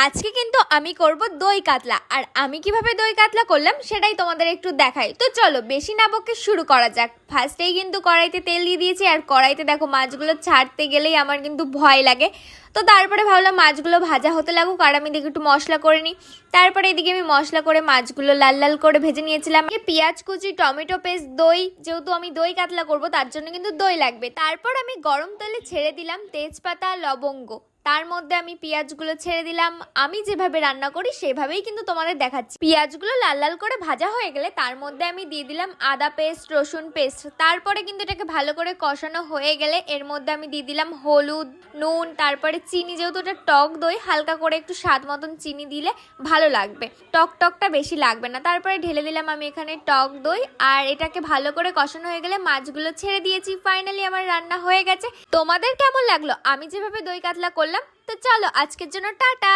আজকে কিন্তু আমি করব দই কাতলা। আর আমি কিভাবে দই কাতলা করলাম সেটাই তোমাদের একটু দেখাই। তো চলো বেশি না বকে শুরু করা যাক। ফার্স্টেই কিন্তু কড়াইতে তেল দিয়ে দিয়েছি, আর কড়াইতে দেখো মাছগুলো ছাড়তে গেলেই আমার কিন্তু ভয় লাগে। তো তারপরে ভাবলাম মাছগুলো ভাজা হতে লাগুক, আর আমি দেখি একটু মশলা করে নিই। তারপরে এদিকে আমি মশলা করে মাছগুলো লাল লাল করে ভেজে নিয়েছিলাম। পেঁয়াজ কুচি, টমেটো পেস্ট, দই, যেহেতু আমি দই কাতলা করব তার জন্য কিন্তু দই লাগবে। তারপর আমি গরম তেলে ছেড়ে দিলাম তেজপাতা, লবঙ্গ। তার মধ্যে আমি পেঁয়াজগুলো ছেড়ে দিলাম। আমি যেভাবে রান্না করি সেভাবেই কিন্তু তোমাদের দেখাচ্ছি। পেঁয়াজগুলো লাল লাল করে ভাজা হয়ে গেলে তার মধ্যে আমি দিয়ে দিলাম আদা পেস্ট, রসুন পেস্ট। তারপরে কিন্তু এটাকে ভালো করে কষানো হয়ে গেলে এর মধ্যে আমি দিয়ে দিলাম হলুদ, নুন, তারপরে চিনি। যেহেতু এটা টক দই, হালকা করে একটু স্বাদ মতন চিনি দিলে ভালো লাগবে, টকটা বেশি লাগবে না। তারপরে ঢেলে দিলাম আমি এখানে টক দই, আর এটাকে ভালো করে কষানো হয়ে গেলে মাছগুলো ছেড়ে দিয়েছি। ফাইনালি আমার রান্না হয়ে গেছে। তোমাদের কেমন লাগলো আমি যেভাবে দই কাতলা করলাম? তো চলো আজকের জন্য টাটা।